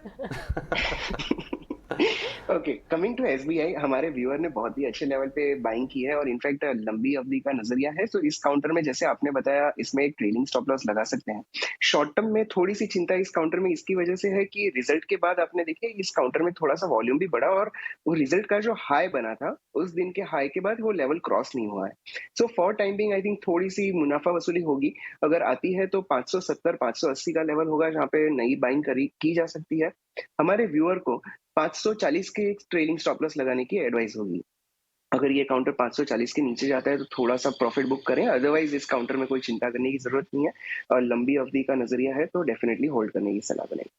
E: ओके, कमिंग टू एसबीआई, हमारे व्यूअर ने बहुत ही अच्छे लेवल पे बाइंग की है और इनफैक्ट लंबी अवधि का नजरिया है। तो इस काउंटर में जैसे आपने बताया, इसमें एक ट्रेलिंग स्टॉप लॉस लगा सकते हैं। शॉर्ट टर्म में थोड़ी सी चिंता इस काउंटर में इसकी वजह से है कि रिजल्ट के बाद आपने देखे इस काउंटर में थोड़ा सा वॉल्यूम भी बढ़ा और वो रिजल्ट का जो हाई बना था उस दिन के हाई के बाद वो लेवल क्रॉस नहीं हुआ है। So for time being I think थोड़ी सी मुनाफा वसूली होगी, अगर आती है तो 570 580 का लेवल होगा जहाँ पे नई बाइंग की जा सकती है। हमारे व्यूअर को 540 के ट्रेलिंग स्टॉप लॉस लगाने की एडवाइस होगी। अगर ये काउंटर 540 के नीचे जाता है तो थोड़ा सा प्रॉफिट बुक करें, अदरवाइज इस काउंटर में कोई चिंता करने की जरूरत नहीं है और लंबी अवधि का नजरिया है तो डेफिनेटली होल्ड करने की सलाह बनेगी।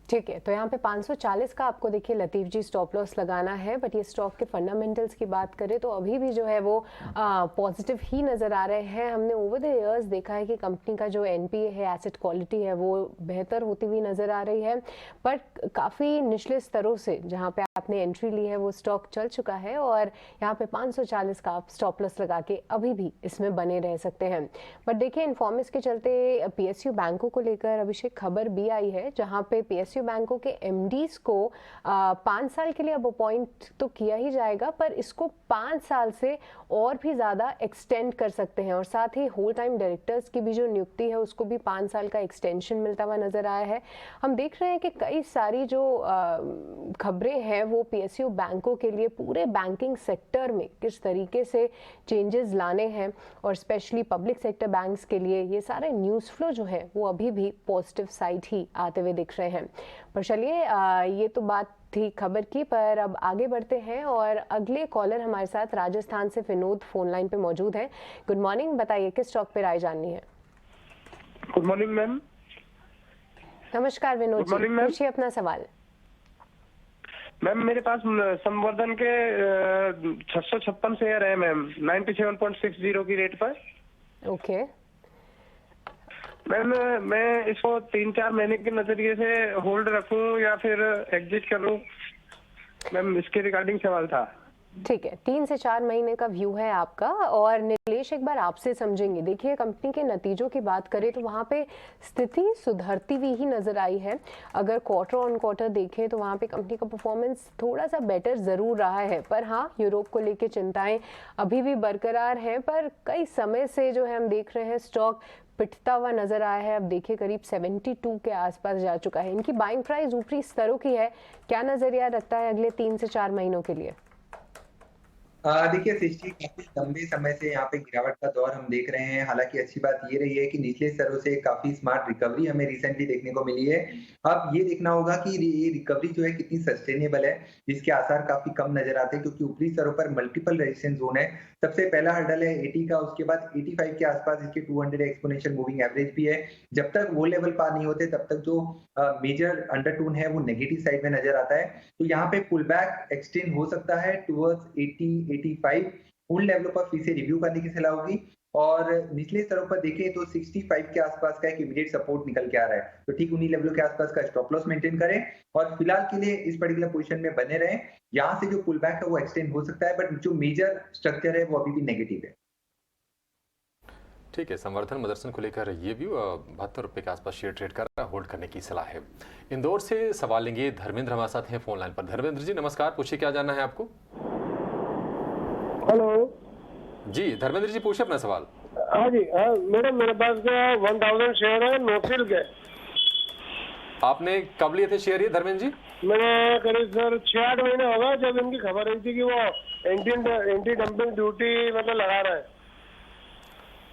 C: ठीक है, तो यहाँ पे 540 का आपको देखिए लतीफ जी स्टॉप लॉस लगाना है, बट ये स्टॉक के फंडामेंटल्स की बात करें तो अभी भी जो है वो पॉजिटिव ही नज़र आ रहे हैं। हमने ओवर द इयर्स देखा है कि कंपनी का जो एनपीए है, एसेट क्वालिटी है, वो बेहतर होती हुई नज़र आ रही है, बट काफ़ी निचले स्तरों से जहाँ पे आपने एंट्री ली है वो स्टॉक चल चुका है और यहाँ पे 540 का आप स्टॉप लॉस लगा के अभी भी इसमें बने रह सकते हैं। बट देखिए इन्फॉर्मेस के चलते पीएसयू बैंकों को लेकर अभिषेक खबर भी आई है, जहाँ पे पीएसयू बैंकों के एमडीज को 5 साल के लिए अब अपॉइंट तो किया ही जाएगा, पर इसको 5 साल से और भी ज़्यादा एक्सटेंड कर सकते हैं और साथ ही होल टाइम डायरेक्टर्स की भी जो नियुक्ति है उसको भी 5 साल का एक्सटेंशन मिलता हुआ नजर आया है। हम देख रहे हैं कि कई सारी जो खबरें हैं वो पीएसयू बैंकों के लिए पूरे बैंकिंग सेक्टर में किस तरीके से चेंजेस लाने हैं और स्पेशली पब्लिक सेक्टर बैंक्स के लिए ये सारे न्यूज़ फ्लो जो है वो अभी भी पॉजिटिव साइड ही आते हुए दिख रहे हैं। पर चलिए ये तो बात थी खबर की, पर अब आगे बढ़ते हैं और अगले कॉलर हमारे साथ राजस्थान से विनोद फोन लाइन पे मौजूद हैं। गुड मॉर्निंग, बताइए किस स्टॉक पे राय जाननी है?
K: Good morning ma'am.
C: नमस्कार विनोद जी, पूछिए अपना सवाल।
K: मैम मेरे पास संवर्धन के 656 शेयर है मैम, 97.60 की रेट पर।
C: ओके
K: मैम, मैं इसको 3-4 महीने के नजरिए से होल्ड रखूं या फिर एग्जिट करूं मैम, इसके रिगार्डिंग सवाल था।
C: ठीक है, 3 से 4 महीने का व्यू है आपका। और नीलेश एक बार आपसे समझेंगे, देखिए कंपनी के नतीजों की बात करें तो वहाँ पे स्थिति सुधरती हुई ही नजर आई है। अगर क्वार्टर ऑन क्वार्टर देखें तो वहाँ पे कंपनी का परफॉर्मेंस थोड़ा सा बेटर जरूर रहा है, पर हाँ यूरोप को लेके चिंताएं अभी भी बरकरार हैं। पर कई समय से जो है हम देख रहे हैं स्टॉक पिटता हुआ नजर आया है। अब देखिए करीब 72 के आसपास जा चुका है। इनकी बाइंग प्राइस ऊपरी स्तरों की है, क्या नजरिया रखता है अगले 3 से 4 महीनों के लिए?
B: देखिए सृष्टि, काफी लंबे समय से यहाँ पे गिरावट का दौर हम देख रहे हैं। हालांकि अच्छी बात ये रही है कि निचले स्तरों से काफी स्मार्ट रिकवरी हमें रिसेंटली देखने को मिली है। अब ये देखना होगा कि ये रिकवरी जो है कितनी सस्टेनेबल है, जिसके आसार काफी कम नजर आते हैं क्योंकि ऊपरी स्तरों पर मल्टीपल रेजिस्टेंस जोन है। सबसे पहला हर्डल है 80 का, उसके बाद 85 के आसपास इसके 200 एक्सपोनेंशियल मूविंग एवरेज भी है। जब तक वो लेवल पार नहीं होते तब तक जो मेजर अंडरटोन है वो नेगेटिव साइड में नजर आता है। तो यहाँ पे पुल बैक एक्सटेंड हो सकता है टुवर्ड्स 80-85, उन लेवलों पर फिर से रिव्यू करने की सलाह होगी। और निचले स्तरों पर देखें तो 65 के आसपास का एक इमीडिएट सपोर्ट निकल के आ रहा है, तो ठीक उन्हीं लेवलों के आसपास का स्टॉप लॉस मेंटेन करें और फिलहाल के लिए इस पर्टिकुलर पोजीशन में बने रहें। यहाँ से जो पुल बैक है वो एक्सटेंड हो सकता है, बट जो मेजर स्ट्रक्चर है वो अभी भी नेगेटिव है।
A: ठीक है, संवर्धन मदरसन को लेकर ये व्यू 72 रुपये के आसपास शेयर ट्रेड कर होल्ड करने की सलाह है। इंदौर से सवाल लेंगे धर्मेंद्र हमारे साथ हैं फोन लाइन पर। धर्मेंद्र जी नमस्कार, पूछिए क्या जानना है आपको?
K: हेलो
A: जी धर्मेंद्र जी, पूछिए अपना सवाल।
K: हाँ जी, हाँ मैडम, मेरे पास 1000 शेयर है नोसिल के।
A: आपने कब लिए थे शेयर ये धर्मेंद्र जी?
K: मैंने करीब सर 6-8 महीने होगा जब इनकी खबर आई थी कि वो एंटी डंपिंग ड्यूटी मतलब लगा रहा है।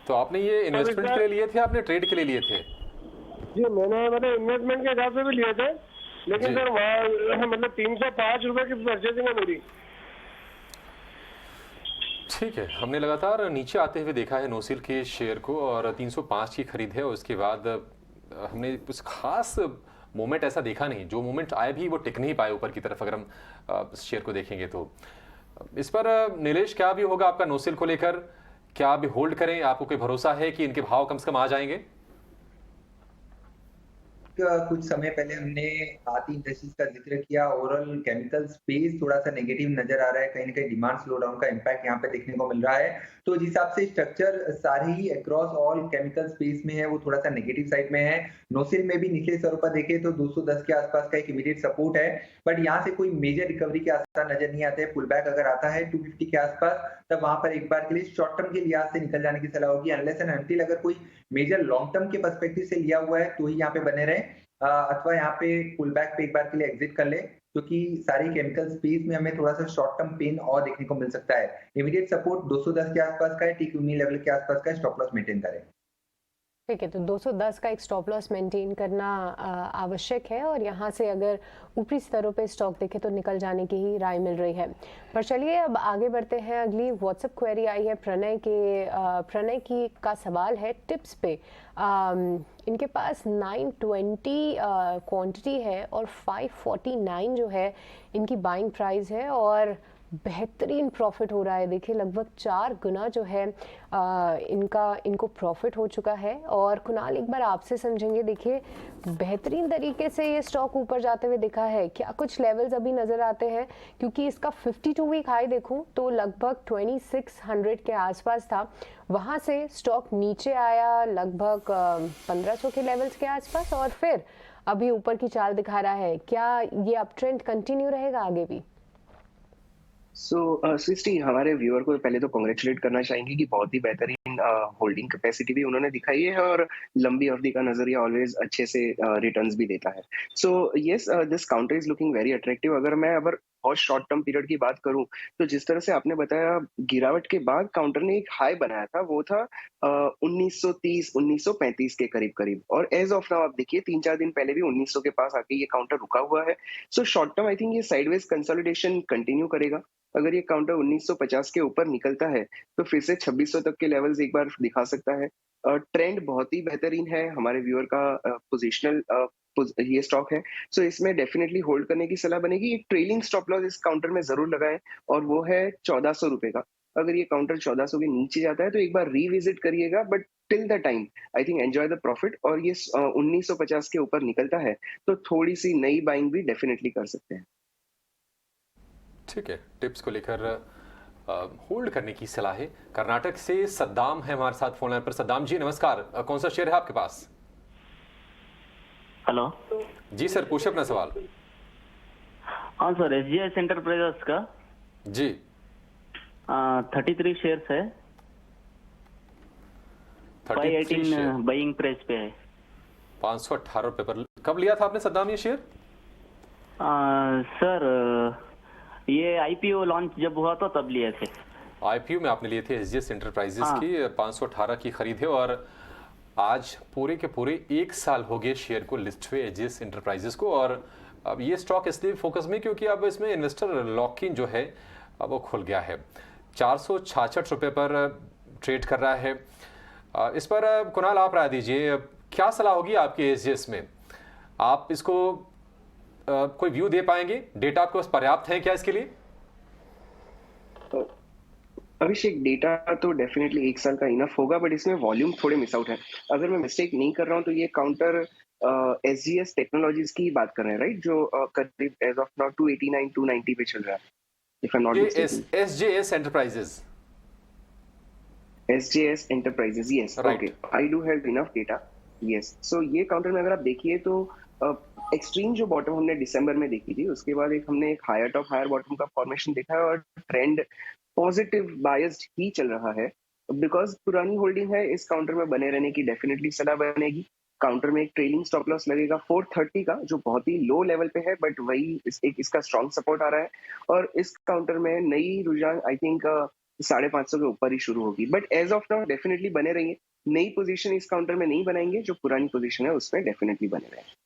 A: तो आपने ये इन्वेस्टमेंट के लिए लिए थे, आपने ट्रेड के लिए लिए थे?
K: जी मैंने मतलब इन्वेस्टमेंट के हिसाब से भी लिए थे, लेकिन सर वहाँ मतलब 305 रुपए की परचेसिंग है मेरी।
A: ठीक है, हमने लगातार नीचे आते हुए देखा है नोसिल के शेयर को और 305 की खरीद है। उसके बाद हमने कुछ खास मोमेंट ऐसा देखा नहीं, जो मोमेंट आए भी वो टिक नहीं पाए ऊपर की तरफ। अगर हम शेयर को देखेंगे तो इस पर नीलेश क्या भी होगा आपका नोसिल को लेकर? क्या अभी होल्ड करें? आपको कोई भरोसा है कि इनके भाव कम से कम आ जाएंगे?
B: कुछ समय पहले हमने आती इंडस्ट्रीज का जिक्र किया। ओवरऑल केमिकल स्पेस थोड़ा सा नेगेटिव नजर आ रहा है, कहीं ना कहीं डिमांड स्लो डाउन का इम्पैक्ट यहाँ पे देखने को मिल रहा है। तो जिस हिसाब से स्ट्रक्चर सारे ही अक्रॉस ऑल केमिकल स्पेस में है वो थोड़ा सा नेगेटिव साइड में है। नोसिल में भी निचले स्तरों पर देखे तो 210 के आसपास का एक इमीडिएट सपोर्ट है, बट यहाँ से कोई मेजर रिकवरी के आसार नजर नहीं आते। पुल बैक अगर आता है 250 के आसपास, तब वहां पर एक बार के लिए शॉर्ट टर्म के लिहाज से निकल जाने की सलाह होगी। अनलेस एंड अनटिल अगर कोई मेजर लॉन्ग टर्म के पर्सपेक्टिव से लिया हुआ है तो ही यहाँ पे बने रहे, अथवा यहाँ पे पुल बैक पे एक बार के लिए एग्जिट कर ले, क्योंकि सारी केमिकल स्पेस में हमें थोड़ा सा शॉर्ट टर्म पेन और देखने को मिल सकता है। इमीडिएट सपोर्ट 210 के आसपास का है, टी क्यू लेवल के आसपास का स्टॉप लॉस मेंटेन करें।
C: ठीक है, तो 210 का एक स्टॉप लॉस मेंटेन करना आवश्यक है और यहाँ से अगर ऊपरी स्तरों पे स्टॉक देखे तो निकल जाने की ही राय मिल रही है। पर चलिए अब आगे बढ़ते हैं। अगली व्हाट्सएप क्वेरी आई है प्रणय की का सवाल है टिप्स पे। इनके पास 920 क्वांटिटी है और 549 जो है इनकी बाइंग प्राइस है और बेहतरीन प्रॉफिट हो रहा है। देखिए लगभग 4 गुना जो है इनको प्रॉफिट हो चुका है। और कुणाल एक बार आपसे समझेंगे, देखिए बेहतरीन तरीके से ये स्टॉक ऊपर जाते हुए दिखा है, क्या कुछ लेवल्स अभी नज़र आते हैं? क्योंकि इसका 52 वीक हाई देखूं तो लगभग 2600 के आसपास था, वहाँ से स्टॉक नीचे आया लगभग 1500 के लेवल्स के आसपास और फिर अभी ऊपर की चाल दिखा रहा है। क्या ये अप ट्रेंड कंटिन्यू रहेगा आगे भी?
E: सृष्टि, हमारे व्यूअर को पहले तो कांग्रेचुलेट करना चाहेंगे कि बहुत ही बेहतरीन होल्डिंग कैपेसिटी भी उन्होंने दिखाई है और लंबी अवधि का नजरिया ऑलवेज अच्छे से रिटर्न्स भी देता है। So yes, this counter is looking very attractive. अगर बहुत शॉर्ट टर्म पीरियड की बात करूं तो जिस तरह से आपने बताया गिरावट के बाद काउंटर ने एक हाई बनाया था, वो था 1930-1935 के करीब और एज ऑफ नाउ आप देखिए 3-4 दिन पहले भी 1900 के पास आके ये काउंटर रुका हुआ है। सो शॉर्ट टर्म आई थिंक ये साइडवेज कंसोलिडेशन कंटिन्यू करेगा। अगर ये काउंटर 1950 के ऊपर निकलता है तो फिर से 2600 तक के लेवल्स एक बार दिखा सकता है। ट्रेंड बहुत ही बेहतरीन है। हमारे व्यूअर का पोजिशनल ये स्टॉक है, सो इसमें डेफिनेटली होल्ड करने की सलाह बनेगी। एक ट्रेलिंग स्टॉप लॉस इस काउंटर में जरूर लगाएं और वो है 1400 रुपए का। अगर ये काउंटर 1400 के नीचे जाता है तो एक बार रिविजिट करिएगा, but till the time I think enjoy the profit. और ये 1950 के ऊपर निकलता है तो थोड़ी सी नई बाइंग भी डेफिनेटली कर सकते हैं।
A: ठीक है, टिप्स को लेकर होल्ड करने की सलाह है। कर्नाटक से सद्दाम है हमारे साथ फोन लाइन पर। सद्दाम जी नमस्कार, कौन सा शेयर है आपके पास?
L: हेलो
A: जी सर, पूछे अपना सवाल।
L: हाँ सर, SGS एंटरप्राइजेस का
A: जी
L: 33 शेयर्स है, 518 बाइंग प्राइस पे है,
A: 518 रुपए पर। कब लिया था आपने सद्दाम ये शेयर?
L: सर ये IPO लॉन्च जब हुआ था तब लिए थे।
A: IPO में आपने लिए थे SGS एंटरप्राइजेस की 518 की खरीद है और आज पूरे के पूरे 1 साल हो गए शेयर को लिस्ट हुए SGS एंटरप्राइजेस को। और अब ये स्टॉक इसलिए फोकस में क्योंकि अब इसमें इन्वेस्टर लॉक इन जो है अब वो खुल गया है। 466 रुपए पर ट्रेड कर रहा है। इस पर कुणाल आप राय दीजिए, क्या सलाह होगी आपकी SGS में? आप इसको कोई व्यू दे पाएंगे? डेटा आपके पास पर्याप्त है क्या इसके लिए?
E: अभिषेक, डेटा तो डेफिनेटली 1 साल का इनफ होगा, बट इसमें वॉल्यूम थोड़े मिस आउट है। अगर मैं मिस्टेक नहीं कर रहा हूं तो ये काउंटर SGS टेक्नोलॉजीज की बात कर रहे हैं, राइट? जो करीब एज ऑफ नाउ 289-290 पे चल रहा है, if I am not mistaken.
A: SGS enterprises,
E: SGS enterprises, yes, okay, I do have enough data, yes. So ये काउंटर में अगर आप देखिए तो एक्सट्रीम जो बॉटम हमने दिसंबर में देखी थी, उसके बाद हमने एक हायर टॉप हायर बॉटम का फॉर्मेशन देखा है और ट्रेंड पॉजिटिव बायस्ड ही चल रहा है। बिकॉज पुरानी होल्डिंग है, इस काउंटर में बने रहने की डेफिनेटली सलाह बनेगी। काउंटर में एक ट्रेलिंग स्टॉप लॉस लगेगा 430 का, जो बहुत ही लो लेवल पे है, बट वही इसका स्ट्रॉन्ग सपोर्ट आ रहा है। और इस काउंटर में नई रुझान आई थिंक 550 के ऊपर ही शुरू होगी, but as of now definitely बने रहेंगे। नई पोजीशन इस काउंटर में नहीं बनाएंगे, जो पुरानी पोजीशन है उसमें डेफिनेटली बने रहेंगे।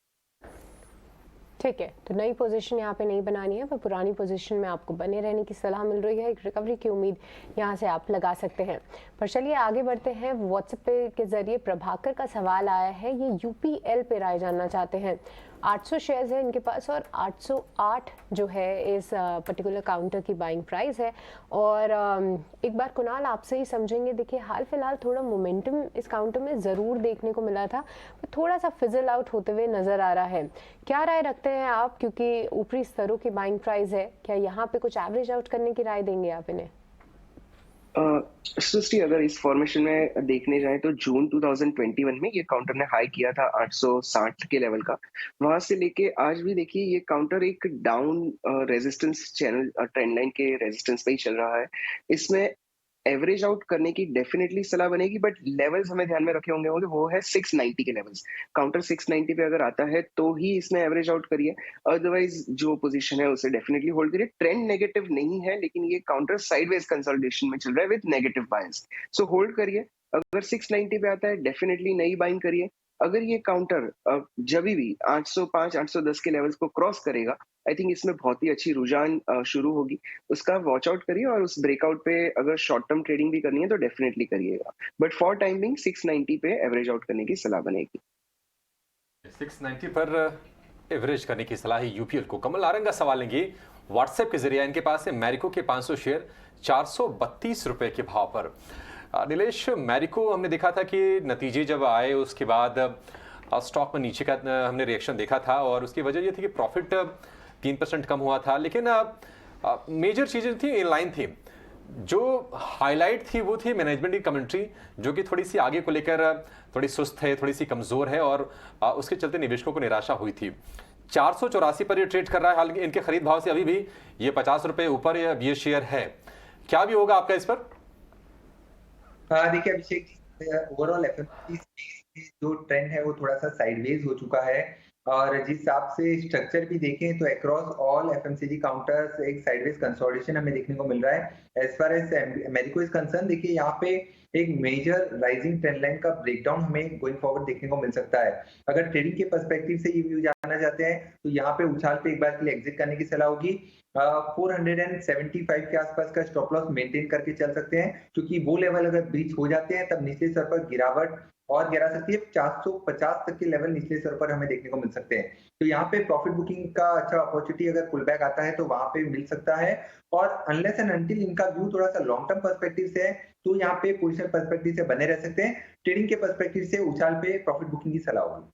C: ठीक है, तो नई पोजीशन यहाँ पे नहीं बनानी है, पर पुरानी पोजीशन में आपको बने रहने की सलाह मिल रही है। एक रिकवरी की उम्मीद यहाँ से आप लगा सकते हैं। पर चलिए आगे बढ़ते हैं। व्हाट्सएप पे के जरिए प्रभाकर का सवाल आया है, ये यूपीएल पे राय जानना चाहते हैं। 800 शेयर्स है इनके पास और 808 जो है इस पर्टिकुलर काउंटर की बाइंग प्राइस है। और एक बार कुणाल आपसे ही समझेंगे। देखिए हाल फिलहाल थोड़ा मोमेंटम इस काउंटर में ज़रूर देखने को मिला था, पर थोड़ा सा फिजल आउट होते हुए नज़र आ रहा है। क्या राय रखते हैं आप, क्योंकि ऊपरी स्तरों की बाइंग प्राइस है, क्या यहाँ पे कुछ एवरेज आउट करने की राय देंगे आप इन्हें?
E: सृष्टि, अगर इस फॉर्मेशन में देखने जाए तो जून 2021 में ये काउंटर ने हाई किया था 860 के लेवल का। वहां से लेके आज भी देखिए ये काउंटर एक down resistance channel trend line के रेजिस्टेंस पे ही चल रहा है। इसमें एवरेज आउट करने की डेफिनेटली सलाह बनेगी, बट लेवल्स हमें ध्यान में रखे होंगे वो है 690 के लेवल्स। काउंटर 690 पे अगर आता है तो ही इसमें एवरेज आउट करिए, अदरवाइज जो पोजीशन है उसे डेफिनेटली होल्ड करिए। ट्रेंड नेगेटिव नहीं है, लेकिन ये काउंटर साइडवेज कंसोलिडेशन में चल रहा है with negative bias, so hold करिए। अगर 690 पे आता है डेफिनेटली नई बाइंग करिए। अगर ये काउंटर जब भी 805 810 के लेवल्स को क्रॉस करेगा, आई थिंक इसमें बहुत ही अच्छी रुझान शुरू होगी, उसका वॉच आउट करिए। और उस ब्रेकआउट पे अगर शॉर्ट टर्म ट्रेडिंग भी करनी है तो डेफिनेटली करिएगा, बट फॉर टाइमिंग 690 पे एवरेज आउट करने की सलाह बनेगी।
A: 690 पर एवरेज करने की सलाह है यूपीएल को। कमल नारंग का सवाल लेंगे व्हाट्सएप के जरिए। इनके पास है मैरिको के 500 शेयर 432 रुपए के भाव पर। नीलेश, मैरिको हमने देखा था कि नतीजे जब आए उसके बाद स्टॉक में नीचे का हमने रिएक्शन देखा था, और उसकी वजह ये थी कि प्रॉफिट 3% कम हुआ था, लेकिन मेजर चीजें थी इन लाइन थी। जो हाईलाइट थी वो थी मैनेजमेंट की कमेंट्री, जो कि थोड़ी सी आगे को लेकर थोड़ी सुस्त है, थोड़ी सी कमजोर है, और उसके चलते निवेशकों को निराशा हुई थी। 484 पर ये ट्रेड कर रहा है। हालांकि इनके खरीद भाव से अभी भी ये 50 रुपए ऊपर ये शेयर है। क्या भी होगा आपका इस पर?
B: देखिए अभिषेक, ओवरऑल एफएमसीजी जो ट्रेंड है वो थोड़ा सा साइडवेज हो चुका है, और जिस हिसाब से स्ट्रक्चर भी देखें तो अक्रॉस ऑल एफएमसीजी काउंटर्स एक साइडवेज कंसोलिडेशन हमें देखने को मिल रहा है। As far as Marico is concern, देखिए यहाँ पे एक मेजर राइजिंग ट्रेंड लाइन का ब्रेकडाउन हमें गोइंग फॉरवर्ड देखने को मिल सकता है। अगर ट्रेडिंग के पर्सपेक्टिव से ये व्यू जानना चाहते हैं तो यहाँ पे उछाल पे एक बार के लिए एग्जिट करने की सलाह होगी। 475 के आसपास का स्टॉप लॉस मेंटेन करके चल सकते हैं, क्योंकि वो लेवल अगर ब्रीच हो जाते हैं तब निचले स्तर पर गिरावट और गिरा सकती है। 450 तक के लेवल निचले स्तर पर हमें देखने को मिल सकते हैं। तो यहाँ पे प्रॉफिट बुकिंग का अच्छा अपॉर्चुनिटी अगर पुल बैक आता है तो वहां पे मिल सकता है। और अनलेस एंड अनटिल इनका व्यू थोड़ा सा लॉन्ग टर्म पर्सपेक्टिव से है तो यहाँ पे पोजिशन पर्सपेक्टिव से बने रह सकते हैं। ट्रेडिंग के पर्सपेक्टिव से उछाल पे प्रॉफिट बुकिंग की सलाह होगी।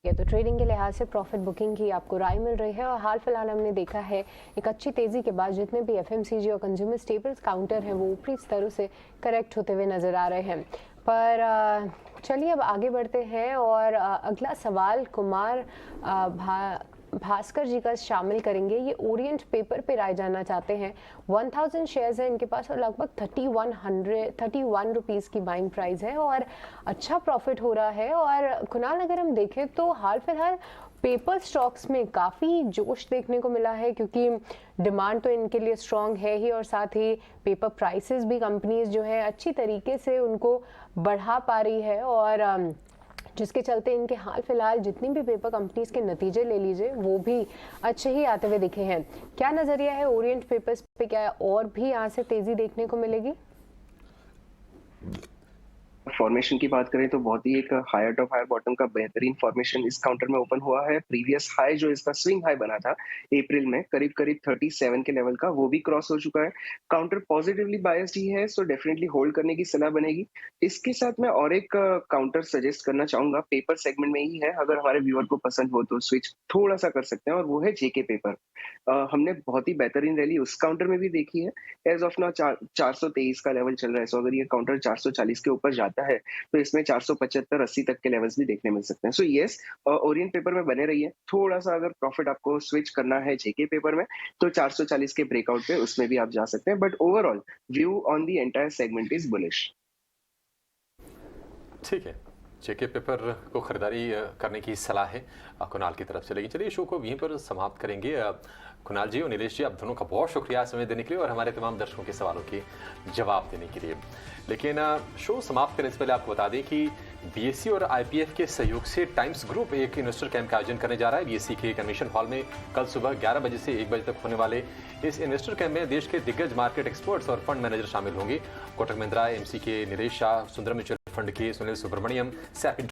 C: ये तो ट्रेडिंग के लिहाज से प्रॉफिट बुकिंग की आपको राय मिल रही है। और हाल फिलहाल हमने देखा है एक अच्छी तेजी के बाद जितने भी एफएमसीजी और कंज्यूमर स्टेपल्स काउंटर हैं वो ऊपरी स्तरों से करेक्ट होते हुए नजर आ रहे हैं। पर चलिए अब आगे बढ़ते हैं और अगला सवाल कुमार भास्कर जी का शामिल करेंगे। ये ओरिएंट पेपर पे राय जानना चाहते हैं। 1000 शेयर्स है इनके पास और लगभग 31 रुपीस की बाइंग प्राइस है और अच्छा प्रॉफिट हो रहा है। और कुणाल, अगर हम देखें तो हाल फिलहाल पेपर स्टॉक्स में काफ़ी जोश देखने को मिला है, क्योंकि डिमांड तो इनके लिए स्ट्रांग है ही और साथ ही पेपर प्राइसेस भी कंपनीज जो है अच्छी तरीके से उनको बढ़ा पा रही है, और जिसके चलते इनके हाल फिलहाल जितनी भी पेपर कंपनीज के नतीजे ले लीजिए वो भी अच्छे ही आते हुए दिखे हैं। क्या नज़रिया है ओरिएंट पेपर्स पे, क्या और भी यहाँ से तेजी देखने को मिलेगी?
E: फॉर्मेशन की बात करें तो बहुत ही एक हायर टॉप हायर बॉटम का बेहतरीन फॉर्मेशन इस काउंटर में ओपन हुआ है। प्रीवियस हाई जो इसका स्विंग हाई बना था अप्रैल में करीब 37 के लेवल का, वो भी क्रॉस हो चुका है। काउंटर पॉजिटिवली बायस्ड ही है, सो डेफिनेटली होल्ड करने की सलाह बनेगी। इसके साथ मैं और एक काउंटर सजेस्ट करना चाहूंगा, पेपर सेगमेंट में ही है, अगर हमारे व्यूअर को पसंद हो तो स्विच थोड़ा सा कर सकते हैं, और वो है जेके पेपर। हमने बहुत ही बेहतरीन रैली उस काउंटर में भी देखी है। एज ऑफ नाउ 423 का लेवल चल रहा है, सो अगर ये काउंटर 440 के ऊपर जाता है है तो इसमें 475-80 तक के लेवल्स भी देखने मिल सकते हैं। सो यस, ओरिएंट पेपर में बने रहिए। थोड़ा सा अगर प्रॉफिट आपको स्विच करना है जेके पेपर में तो 440 के ब्रेकआउट पे उसमें भी आप जा सकते हैं, but overall view on the entire segment is bullish.
A: ठीक है, जेके पेपर को खरीदारी करने की सलाह है कुणाल की तरफ से। लेकिन चलिए शो को यहीं पर समाप्त करेंगे। कुणाल जी और नीलेश जी, आप दोनों का बहुत शुक्रिया समय देने के लिए और हमारे तमाम दर्शकों के सवालों के जवाब देने के लिए। लेकिन शो समाप्त करने से पहले आपको बता दें कि बीएसई और आईपीएफ के सहयोग से टाइम्स ग्रुप एक इन्वेस्टर कैंप का आयोजन करने जा रहा है बीएसई के कन्वेंशन हॉल में कल सुबह 11 बजे से 1 बजे तक होने वाले इस इन्वेस्टर कैंप में देश के दिग्गज मार्केट एक्सपर्ट्स और फंड मैनेजर शामिल होंगे। कोटक महिंद्रा एमसी के नीलेश शाह, सुंदरम म्यूचुअल फंड के सुनील सुब्रमण्यम, सैफ